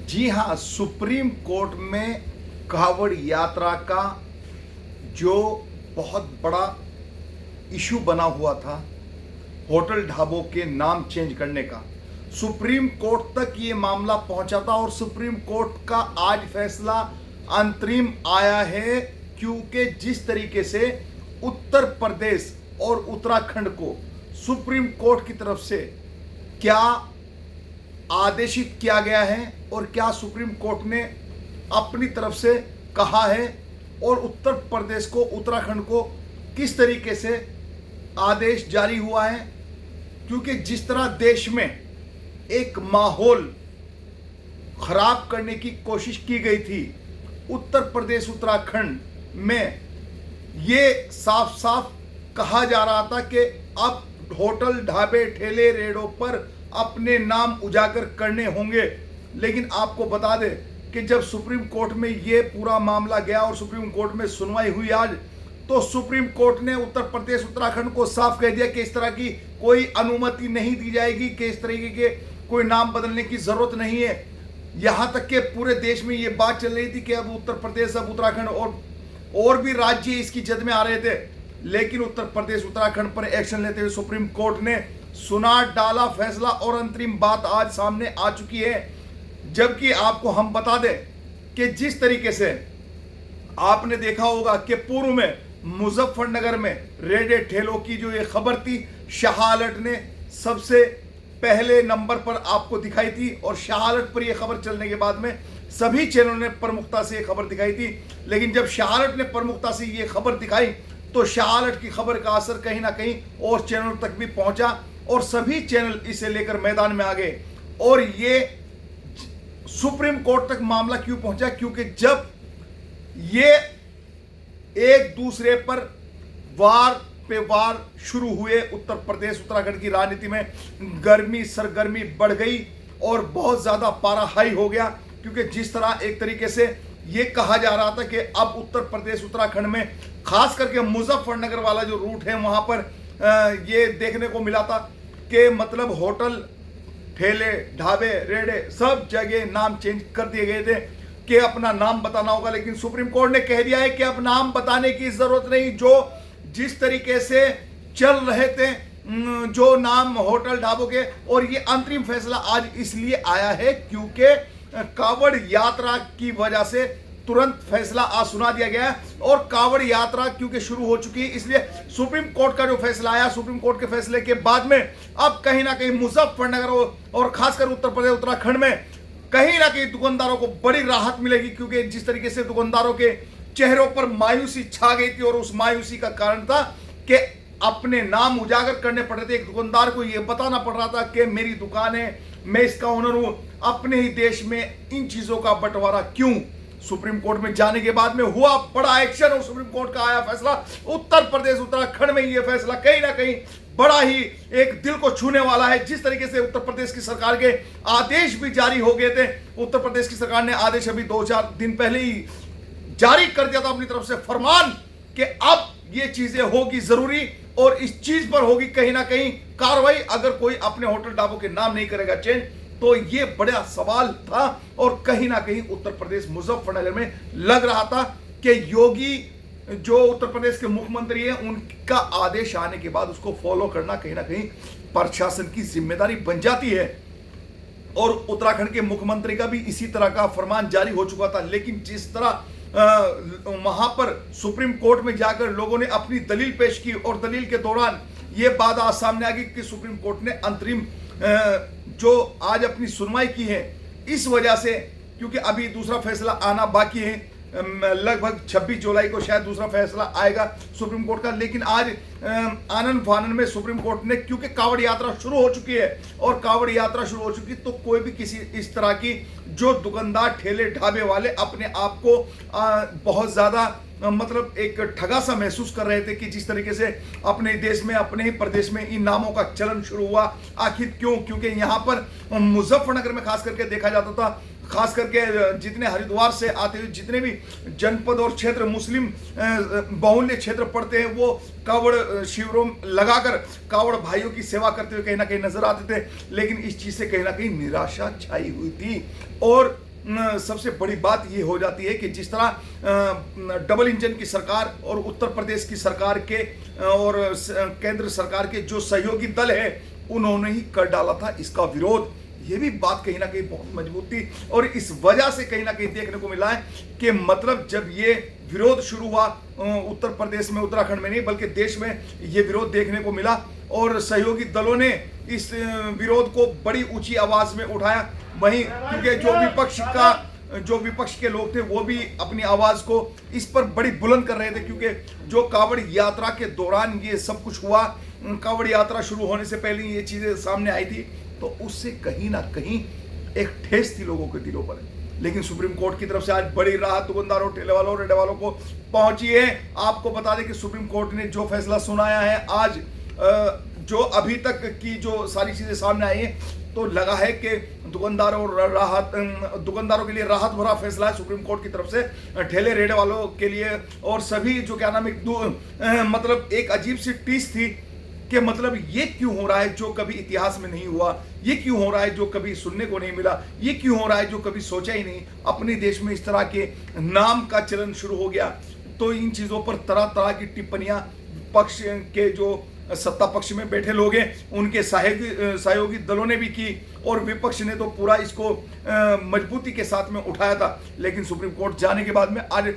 जी हाँ, supreme court में कांवड़ यात्रा का जो बहुत बड़ा इशू बना हुआ था, होटल ढाबों के नाम चेंज करने का, सुप्रीम कोर्ट तक ये मामला पहुंचा था और सुप्रीम कोर्ट का आज फैसला अंतरिम आया है। क्योंकि जिस तरीके से उत्तर प्रदेश और उत्तराखंड को सुप्रीम कोर्ट की तरफ से क्या आदेशित किया गया है और क्या सुप्रीम कोर्ट ने अपनी तरफ से कहा है और उत्तर प्रदेश को, उत्तराखंड को किस तरीके से आदेश जारी हुआ है। क्योंकि जिस तरह देश में एक माहौल खराब करने की कोशिश की गई थी, उत्तर प्रदेश उत्तराखंड में ये साफ साफ कहा जा रहा था कि अब होटल ढाबे ठेले रेड़ों पर अपने नाम उजागर करने होंगे। लेकिन आपको बता दें कि जब सुप्रीम कोर्ट में ये पूरा मामला गया और सुप्रीम कोर्ट में सुनवाई हुई आज, तो सुप्रीम कोर्ट ने उत्तर प्रदेश उत्तराखंड को साफ कह दिया कि इस तरह की कोई अनुमति नहीं दी जाएगी, कि इस तरीके के कोई नाम बदलने की जरूरत नहीं है। यहां तक कि पूरे देश में ये बात चल रही थी कि अब उत्तर प्रदेश, अब उत्तराखंड और भी राज्य इसकी जद में आ रहे थे। लेकिन उत्तर प्रदेश उत्तराखंड पर एक्शन लेते हुए सुप्रीम कोर्ट ने सुना डाला फैसला और अंतरिम बात आज सामने आ चुकी है। जबकि आपको हम बता दें कि जिस तरीके से आपने देखा होगा कि पूर्व में मुजफ्फरनगर में रेडे ठेलों की जो ये खबर थी, शाह आलट ने सबसे पहले नंबर पर आपको दिखाई थी और शाह आलट पर यह खबर चलने के बाद में सभी चैनलों ने प्रमुखता से यह खबर दिखाई थी। लेकिन जब शाह आलट ने प्रमुखता से यह खबर दिखाई तो शाह आलट की खबर का असर कहीं ना कहीं और चैनलों तक भी पहुंचा और सभी चैनल इसे लेकर मैदान में आ गए। और ये सुप्रीम कोर्ट तक मामला क्यों पहुंचा? क्योंकि जब ये एक दूसरे पर वार पे वार शुरू हुए, उत्तर प्रदेश उत्तराखंड की राजनीति में गर्मी सरगर्मी बढ़ गई और बहुत ज्यादा पारा हाई हो गया। क्योंकि जिस तरह एक तरीके से ये कहा जा रहा था कि अब उत्तर प्रदेश उत्तराखंड में खास करके मुजफ्फरनगर वाला जो रूट है वहां पर ये देखने को मिला था कि मतलब होटल ठेले ढाबे रेड़े सब जगह नाम चेंज कर दिए गए थे कि अपना नाम बताना होगा। लेकिन सुप्रीम कोर्ट ने कह दिया है कि अब नाम बताने की जरूरत नहीं। जो जिस तरीके से चल रहे थे जो नाम होटल ढाबों के, और ये अंतरिम फैसला आज इसलिए आया है क्योंकि कांवड़ यात्रा की वजह से तुरंत फैसला आज सुना दिया गया है। और कांवड़ यात्रा क्योंकि शुरू हो चुकी है, इसलिए सुप्रीम कोर्ट का जो फैसला आया, सुप्रीम कोर्ट के फैसले के बाद में अब कहीं ना कहीं मुजफ्फरनगर और खासकर उत्तर प्रदेश उत्तराखंड में कहीं ना कहीं दुकानदारों को बड़ी राहत मिलेगी। क्योंकि जिस तरीके से दुकानदारों के चेहरों पर मायूसी छा गई थी और उस मायूसी का कारण था कि अपने नाम उजागर करने पड़ रहे थे। एक दुकानदार को यह बताना पड़ रहा था कि मेरी दुकान है, मैं इसका ओनर हूं, अपने ही देश में इन चीजों का बंटवारा क्यों? सुप्रीम कोर्ट में जाने के बाद में हुआ बड़ा एक्शन और सुप्रीम कोर्ट का आया फैसला। उत्तर प्रदेश उत्तराखंड में यह फैसला कहीं ना कहीं बड़ा ही एक दिल को छूने वाला है। जिस तरीके से उत्तर प्रदेश की सरकार के आदेश भी जारी हो गए थे, उत्तर प्रदेश की सरकार ने आदेश अभी 2-4 दिन पहले ही जारी कर दिया था अपनी तरफ से फरमान कि अब ये चीजें होगी जरूरी और इस चीज पर होगी कहीं ना कहीं कार्रवाई। अगर कोई अपने होटल ढाबों के नाम नहीं करेगा चेंज, तो ये बड़ा सवाल था। और कहीं ना कहीं उत्तर प्रदेश मुजफ्फरनगर में लग रहा था कि योगी जो उत्तर प्रदेश के मुख्यमंत्री हैं, उनका आदेश आने के बाद उसको फॉलो करना कहीं ना कहीं प्रशासन की जिम्मेदारी बन जाती है। और उत्तराखंड के मुख्यमंत्री का भी इसी तरह का फरमान जारी हो चुका था। लेकिन जिस तरह वहां पर सुप्रीम कोर्ट में जाकर लोगों ने अपनी दलील पेश की और दलील के दौरान यह बात आज सामने आ गई कि सुप्रीम कोर्ट ने अंतरिम जो आज अपनी सुनवाई की है, इस वजह से, क्योंकि अभी दूसरा फैसला आना बाकी है, लगभग 26 जुलाई को शायद दूसरा फैसला आएगा सुप्रीम कोर्ट का। लेकिन आज आनन फानन में सुप्रीम कोर्ट ने, क्योंकि कांवड़ यात्रा शुरू हो चुकी है और कांवड़ यात्रा शुरू हो चुकी, तो कोई भी किसी इस तरह की जो दुकानदार ठेले ढाबे वाले अपने आप को बहुत ज्यादा मतलब एक ठगा सा महसूस कर रहे थे कि जिस तरीके से अपने देश में, अपने ही प्रदेश में इन नामों का चलन शुरू हुआ। आखिर क्यों? क्योंकि यहाँ पर मुजफ्फरनगर में खास करके देखा जाता था, खास करके जितने हरिद्वार से आते हुए जितने भी जनपद और क्षेत्र मुस्लिम बहुल्य क्षेत्र पड़ते हैं, वो कावड़ शिविरों लगाकर कावड़ भाइयों की सेवा करते हुए कहीं ना कहीं नजर आते थे। लेकिन इस चीज से कहीं ना कहीं निराशा छाई हुई थी और सबसे बड़ी बात ये हो जाती है कि जिस तरह डबल इंजन की सरकार और उत्तर प्रदेश की सरकार के और केंद्र सरकार के जो सहयोगी दल है उन्होंने ही कर डाला था इसका विरोध। ये भी बात कहीं ना कहीं बहुत मजबूत थी और इस वजह से कहीं ना कहीं देखने को मिला है कि मतलब जब ये विरोध शुरू हुआ उत्तर प्रदेश में, उत्तराखंड में नहीं बल्कि देश में ये विरोध देखने को मिला और सहयोगी दलों ने इस विरोध को बड़ी ऊंची आवाज में उठाया। वहीं क्योंकि जो विपक्ष के लोग थे वो भी अपनी आवाज को इस पर बड़ी बुलंद कर रहे थे, क्योंकि जो कांवड़ यात्रा के दौरान ये सब कुछ हुआ, कांवड़ यात्रा शुरू होने से पहले ये चीजें सामने आई थी, तो उससे कहीं ना कहीं एक ठेस थी लोगों के दिलों पर। लेकिन सुप्रीम कोर्ट की तरफ से आज बड़ी राहत दुकानदारों, ठेले वालों, रेडे वालों को पहुंची है। आपको बता दें कि सुप्रीम कोर्ट ने जो फैसला सुनाया है आज, जो अभी तक की जो सारी चीजें सामने आई है, तो लगा है कि दुकानदारों के लिए राहत भरा फैसला है सुप्रीम कोर्ट की तरफ से, ठेले रेडे वालों के लिए और सभी जो क्या नाम है मतलब एक अजीब सी टीस थी कि मतलब ये क्यों हो रहा है जो कभी इतिहास में नहीं हुआ, ये क्यों हो रहा है जो कभी सुनने को नहीं मिला, ये क्यों हो रहा है जो कभी सोचा ही नहीं। अपने देश में इस तरह के नाम का चलन शुरू हो गया, तो इन चीजों पर तरह तरह की टिप्पणियां पक्ष के जो सत्ता पक्ष में बैठे लोग हैं उनके सहयोगी दलों ने भी की और विपक्ष ने तो पूरा इसको मजबूती के साथ में उठाया था। लेकिन सुप्रीम कोर्ट जाने के बाद में आज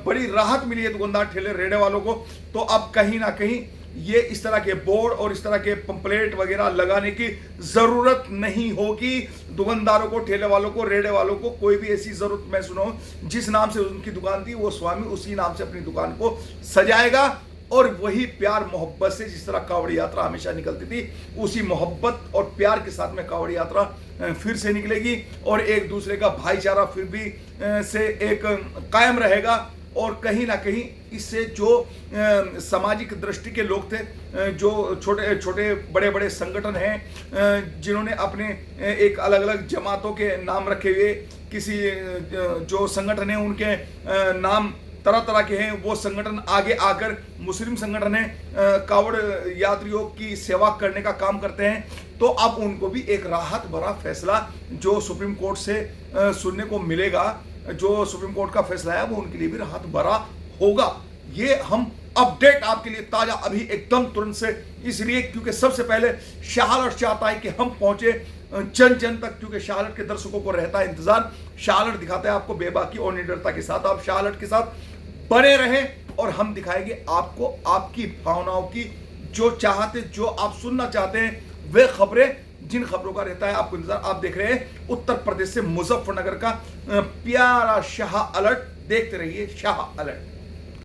बड़ी राहत मिली है दुकानदार, ठेले रेडे वालों को। तो अब कहीं ना कहीं ये इस तरह के बोर्ड और इस तरह के पंपलेट वगैरह लगाने की जरूरत नहीं होगी। दुकानदारों को, ठेले वालों को, रेडे वालों को कोई भी ऐसी जरूरत मैं सुनो, जिस नाम से उनकी दुकान थी वो स्वामी उसी नाम से अपनी दुकान को सजाएगा और वही प्यार मोहब्बत से जिस तरह कांवड़ यात्रा हमेशा निकलती थी, उसी मोहब्बत और प्यार के साथ में कांवड़ यात्रा फिर से निकलेगी और एक दूसरे का भाईचारा फिर भी से एक कायम रहेगा। और कहीं ना कहीं इससे जो सामाजिक दृष्टि के लोग थे, जो छोटे छोटे बड़े बड़े संगठन हैं जिन्होंने अपने एक अलग अलग जमातों के नाम रखे हुए, किसी जो संगठन है उनके नाम तरह तरह के हैं, वो संगठन आगे आकर मुस्लिम संगठन है कांवड़ यात्रियों की सेवा करने का काम करते हैं, तो अब उनको भी एक राहत भरा फैसला जो सुप्रीम कोर्ट से सुनने को मिलेगा, जो सुप्रीम कोर्ट का फैसला है वो उनके लिए भी राहत भरा होगा। ये हम अपडेट आपके लिए ताजा अभी एकदम तुरंत से, इसलिए क्योंकि सबसे पहले शाहलट चाहता है कि हम पहुंचे जन जन तक, क्योंकि शाहलट के दर्शकों को रहता है इंतजार। शाहलट दिखाता है आपको बेबाकी और निडरता के साथ। आप शाहलट के साथ बने रहें और हम दिखाएंगे आपको आपकी भावनाओं की जो चाहते, जो आप सुनना चाहते हैं वे खबरें, जिन खबरों का रहता है आपको इंतजार। आप देख रहे हैं उत्तर प्रदेश से मुजफ्फरनगर का प्यारा शाह अलर्ट, देखते रहिए शाह अलर्ट।